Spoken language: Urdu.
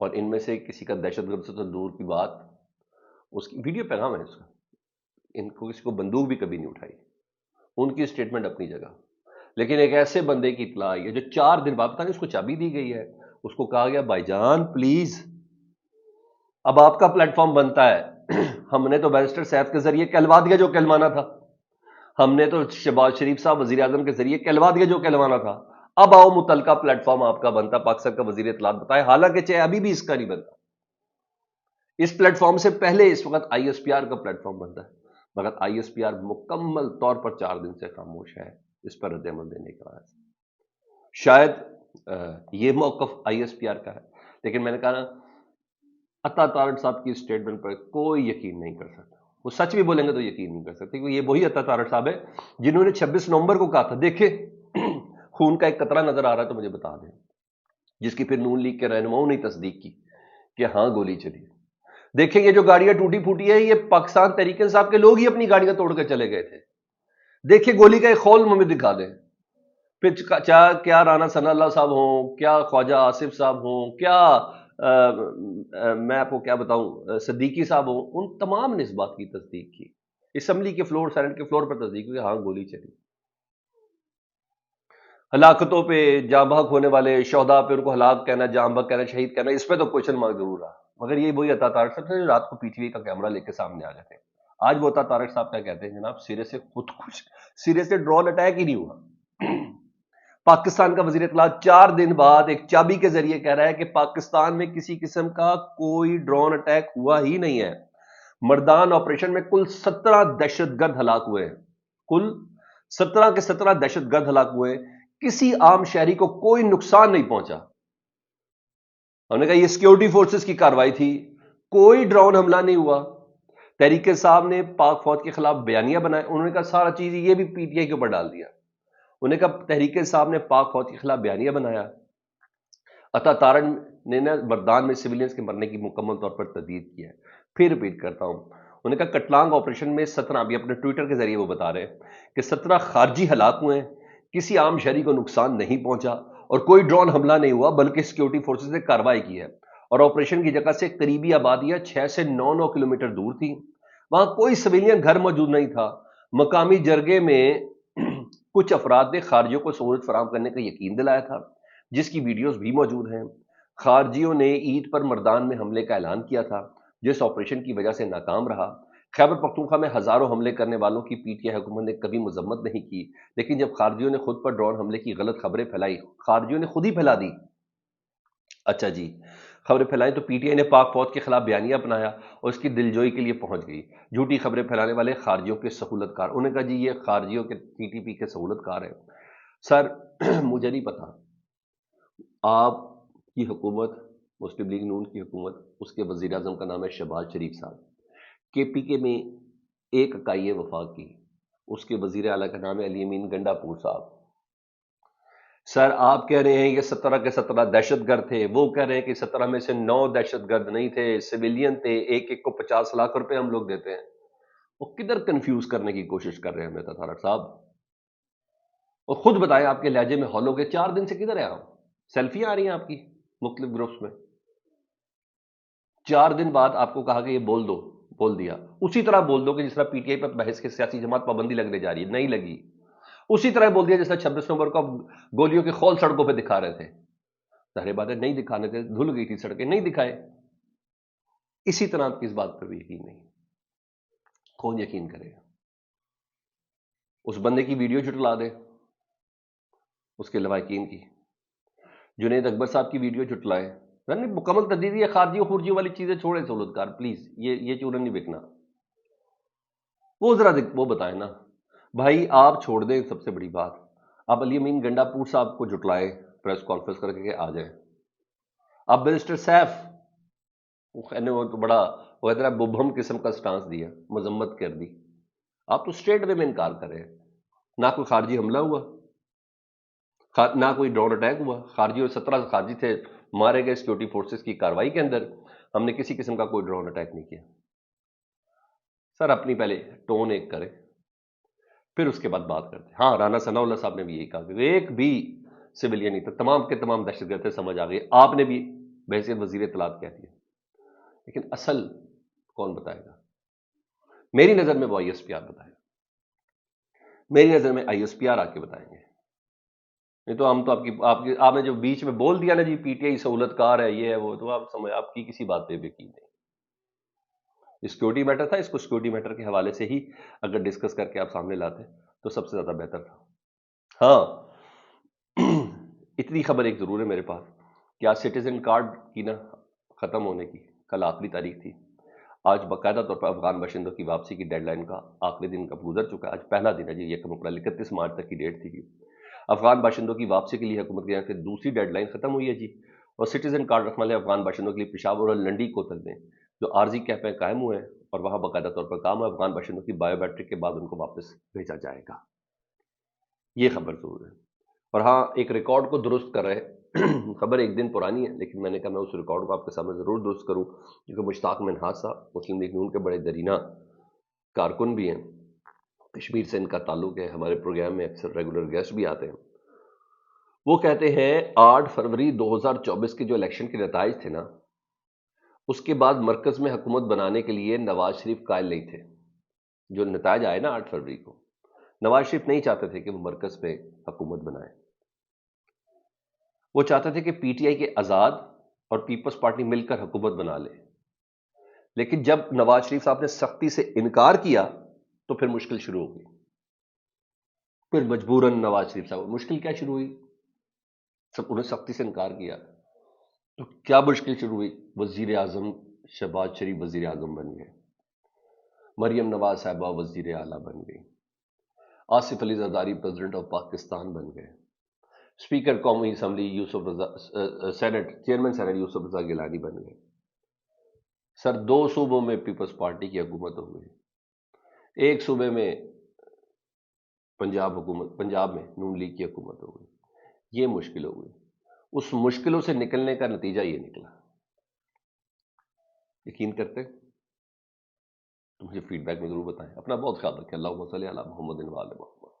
اور ان میں سے کسی کا دہشت گرد سے تو دور کی بات، اس کی ویڈیو پیغام ہے اس کا، ان کو کسی کو بندوق بھی کبھی نہیں اٹھائی، ان کی اسٹیٹمنٹ اپنی جگہ، لیکن ایک ایسے بندے کی اطلاع آئی ہے جو 4 دن بعد، پتہ نہیں اس کو چابی دی گئی ہے، اس کو کہا گیا بھائی جان پلیز اب آپ کا پلیٹ فارم بنتا ہے، ہم نے تو بیرسٹر سیف کے ذریعے کہلوا دیا جو کہلوانا تھا، ہم نے تو شہباز شریف صاحب وزیر اعظم کے ذریعے کہلوا دیا جو کہلوانا تھا، اب آؤ متعلقہ پلیٹ فارم آپ کا بنتا، پاکستان کا وزیر اطلاعات بتائے، حالانکہ چاہے ابھی بھی اس کا نہیں بنتا، اس پلیٹ فارم سے پہلے اس وقت آئی ایس پی آر کا پلیٹ فارم بنتا ہے، مگر آئی ایس پی آر مکمل طور پر 4 دن سے خاموش ہے اس پر رد عمل دینے کے بعد۔ شاید یہ موقف آئی ایس پی آر کا ہے، لیکن میں نے کہا نا عطا تارڑ صاحب کی اسٹیٹمنٹ پر کوئی یقین نہیں کر سکتا، وہ سچ بھی بولیں گے تو یقین نہیں کر سکتے، کیونکہ یہ وہی عطا تارڑ صاحب ہے جنہوں نے 26 نومبر کو کہا تھا دیکھیں خون کا ایک قطرہ نظر آ رہا ہے تو مجھے بتا دیں، جس کی پھر نون لیگ کے رہنماؤں نے تصدیق کی کہ ہاں گولی چلی، دیکھیں یہ جو گاڑیاں ٹوٹی پھوٹی ہے یہ پاکستان تحریک انصاف کے لوگ ہی اپنی گاڑیاں توڑ کے چلے گئے تھے، دیکھیں گولی کا ایک خول ہمیں دکھا دیں، پھر چاہے کیا رانا ثناء اللہ صاحب ہوں، کیا خواجہ آصف صاحب ہوں، کیا میں آپ کو کیا بتاؤں صدیقی صاحب ہوں، ان تمام نے اس بات کی تصدیق کی، اسمبلی کے فلور سینٹ کے فلور پر تصدیق کی کہ ہاں گولی چلی، ہلاکتوں پہ جاں بحق ہونے والے شہداء پہ ان کو ہلاک کہنا، جاں بحق کہنا، شہید کہنا، اس پہ تو کوشچن مارک ضرور رہا، مگر یہ وہی عطا طارق صاحب تھے جو رات کو پی ٹی وی کا کیمرہ لے کے سامنے آ جاتے ہیں، آج وہ عطا طارق صاحب کیا کہتے ہیں جناب سرے سے خود کچھ، سرے سے ڈرون اٹیک ہی نہیں ہوا، پاکستان کا وزیر اطلاع 4 دن بعد ایک چابی کے ذریعے کہہ رہا ہے کہ پاکستان میں کسی قسم کا کوئی ڈرون اٹیک ہوا ہی نہیں ہے، مردان آپریشن میں کل 17 دہشت گرد ہلاک ہوئے ہیں، کل 17 کے 17 دہشت گرد ہلاک ہوئے، کسی عام شہری کو کوئی نقصان نہیں پہنچا، ہم نے کہا یہ سیکیورٹی فورسز کی کارروائی تھی، کوئی ڈرون حملہ نہیں ہوا، تحریک صاحب نے پاک فوج کے خلاف بیانیہ بنائے، انہوں نے کہا سارا چیز یہ بھی پی ٹی آئی کے اوپر ڈال دیا، انہوں نے کہا تحریک صاحب نے پاک فوج کے خلاف بیانیہ بنایا، عطا طارق نے مردان میں سویلینز کے مرنے کی مکمل طور پر تردید کی ہے، پھر ریپیٹ کرتا ہوں، انہوں نے کہا کٹلانگ آپریشن میں 17 ابھی اپنے ٹویٹر کے ذریعے وہ بتا رہے ہیں کہ 17 خارجی ہلاک ہوئے ہیں، کسی عام شہری کو نقصان نہیں پہنچا اور کوئی ڈرون حملہ نہیں ہوا بلکہ سیکیورٹی فورسز نے کارروائی کی ہے، اور آپریشن کی جگہ سے قریبی آبادیاں 6 سے 9 کلومیٹر دور تھیں، وہاں کوئی سویلین گھر موجود نہیں تھا، مقامی جرگے میں کچھ افراد نے خارجیوں کو سہولت فراہم کرنے کا یقین دلایا تھا، جس کی ویڈیوز بھی موجود ہیں، خارجیوں نے عید پر مردان میں حملے کا اعلان کیا تھا جس آپریشن کی وجہ سے ناکام رہا، خیبر پختونخوا میں ہزاروں حملے کرنے والوں کی پی ٹی آئی حکومت نے کبھی مذمت نہیں کی، لیکن جب خارجیوں نے خود پر ڈرون حملے کی غلط خبریں پھیلائی، خارجیوں نے خود ہی پھیلا دی، اچھا جی خبریں پھیلائیں تو پی ٹی آئی نے پاک فوج کے خلاف بیانیہ اپنایا اور اس کی دلجوئی کے لیے پہنچ گئی، جھوٹی خبریں پھیلانے والے خارجیوں کے سہولت کار، انہوں نے کہا جی یہ خارجیوں کے ٹی ٹی پی کے سہولت کار ہیں، سر مجھے نہیں پتا آپ کی حکومت مسلم لیگ نون کی حکومت، اس کے وزیر اعظم کا نام ہے شہباز شریف صاحب، کے پی کے میں ایک اکائی وفاق کی، اس کے وزیر اعلیٰ کا نام ہے علی امین گنڈا پور صاحب، سر آپ کہہ رہے ہیں یہ 17 کے 17 دہشت گرد تھے، وہ کہہ رہے ہیں کہ 17 میں سے 9 دہشت گرد نہیں تھے، سویلین تھے، ایک ایک کو 50 لاکھ روپے ہم لوگ دیتے ہیں، وہ کدھر کنفیوز کرنے کی کوشش کر رہے ہیں ہمیں طارق صاحب، اور خود بتائیں آپ کے لہجے میں ہالو کے 4 دن سے کدھر ہے آپ، سیلفیاں آ رہی ہیں آپ کی مختلف گروپس میں، 4 دن بعد آپ کو کہا کہ یہ بول دو، بول دیا، اسی طرح بول دو کہ جس طرح پی ٹی آئی پر بحث کے سیاسی جماعت پابندی لگنے جا رہی ہے، نہیں لگی، اسی طرح بول دیا جس طرح 26 نومبر کو آپ گولیوں کے خول سڑکوں پہ دکھا رہے تھے، ظاہر بات ہے نہیں دکھانے تھے، دھل گئی تھی سڑکیں، نہیں دکھائے، اسی طرح آپ کی اس بات پر بھی یقین نہیں، کون یقین کرے گا، اس بندے کی ویڈیو جھٹلا دے، اس کے لواحقین کی، جنید اکبر صاحب کی ویڈیو جھٹلائے، یعنی مکمل تردید ہے، خارجی و خورجی والی چیزیں چھوڑے سہولت کار پلیز، یہ چورن نہیں بکنا، وہ ذرا وہ بتائیں نا بھائی، آپ چھوڑ دیں سب سے بڑی بات، آپ علی امین گنڈا پور صاحب کو جھٹلائے پریس کانفرنس کر کے آ جائیں، آپ بیرسٹر سیف وہ تو بڑا وہ اتنا مبہم قسم کا سٹانس دیا، مذمت کر دی، آپ تو اسٹریٹ وے میں انکار کر رہے ہیں، نہ کوئی خارجی حملہ ہوا، نہ کوئی ڈرون اٹیک ہوا، خارجی اور 17 خارجی تھے مارے گئے سیکورٹی فورسز کی کارروائی کے اندر، ہم نے کسی قسم کا کوئی ڈرون اٹیک نہیں کیا، سر اپنی پہلے ٹون ایک کرے پھر اس کے بعد بات کرتے ہیں، ہاں رانا ثناء اللہ صاحب نے بھی یہی کہا کہ ایک بھی سویلین نہیں تھا، تمام کے تمام دہشت گرد تھے، سمجھ آ گئی، آپ نے بھی بحیثیت وزیر اطلاعات کہہ دیا، لیکن اصل کون بتائے گا؟ میری نظر میں وہ آئی ایس پی آر بتائے گا، میری نظر میں آئی ایس پی آر آ کے بتائیں گے. نہیں تو ہم تو آپ نے جو بیچ میں بول دیا نا جی پی ٹی آئی سہولت کار ہے، یہ ہے وہ، تو آپ سمجھ آپ کی کسی بات پہ بھی یقین نہیں. سیکورٹی میٹر تھا، اس کو سیکورٹی میٹر کے حوالے سے ہی اگر ڈسکس کر کے آپ سامنے لاتے تو سب سے زیادہ بہتر تھا. ہاں اتنی خبر ایک ضرور ہے میرے پاس کہ آج سٹیزن کارڈ کی نا ختم ہونے کی کل آخری تاریخ تھی. آج باقاعدہ طور پر افغان باشندوں کی واپسی کی ڈیڈ لائن کا آخری دن کب گزر چکا ہے. آج پہلا دن ہے جی، 31 مارچ تک کی ڈیٹ تھی. افغان باشندوں کی واپسی کے لیے حکومت کی جانب سے دوسری ڈیڈ لائن ختم ہوئی ہے جی. اور سٹیزن کارڈ رکھنے والے افغان باشندوں کے لیے پشاور اور لنڈی کوتل میں جو عارضی کیمپ قائم ہوئے ہیں اور وہاں باقاعدہ طور پر کام ہے، افغان باشندوں کی بایو میٹرک کے بعد ان کو واپس بھیجا جائے گا. یہ خبر ضرور ہے. اور ہاں ایک ریکارڈ کو درست کر رہے خبر ایک دن پرانی ہے، لیکن میں نے کہا میں اس ریکارڈ کو آپ کے سامنے ضرور درست کروں، کیونکہ مشتاق منہاج صاحب مسلم لیگ نون کے بڑے درینہ کارکن بھی ہیں، کشمیر سے ان کا تعلق ہے، ہمارے پروگرام میں اکثر ریگولر گیسٹ بھی آتے ہیں. وہ کہتے ہیں 8 فروری 2024 کے جو الیکشن کے نتائج تھے نا، اس کے بعد مرکز میں حکومت بنانے کے لیے نواز شریف قائل نہیں تھے. جو نتائج آئے نا 8 فروری کو، نواز شریف نہیں چاہتے تھے کہ وہ مرکز میں حکومت بنائے. وہ چاہتے تھے کہ پی ٹی آئی کے آزاد اور پیپلز پارٹی مل کر حکومت بنا لے. لیکن جب نواز شریف صاحب نے سختی سے انکار کیا تو پھر مشکل شروع ہو گئی. پھر مجبوراً نواز شریف صاحب مشکل کیا شروع ہوئی، سب انہیں سختی سے انکار کیا تو کیا مشکل شروع ہوئی؟ وزیر اعظم شہباز شریف وزیر اعظم بن گئے، مریم نواز صاحبہ وزیر اعلیٰ بن گئی، آصف علی زرداری پریزیڈنٹ آف پاکستان بن گئے، اسپیکر قومی اسمبلی یوسف رضا سینٹ چیئرمین سینٹ یوسف رضا گیلانی بن گئے. سر 2 صوبوں میں پیپلز پارٹی کی حکومت ہو گئی، ایک صوبے میں پنجاب میں نون لیگ کی حکومت ہو گئی. یہ مشکل ہو گئی. اس مشکلوں سے نکلنے کا نتیجہ یہ نکلا. یقین کرتے تو مجھے فیڈ بیک میں ضرور بتائیں. اپنا بہت خیال رکھیں. اللہم صلی علی محمد و آل محمد.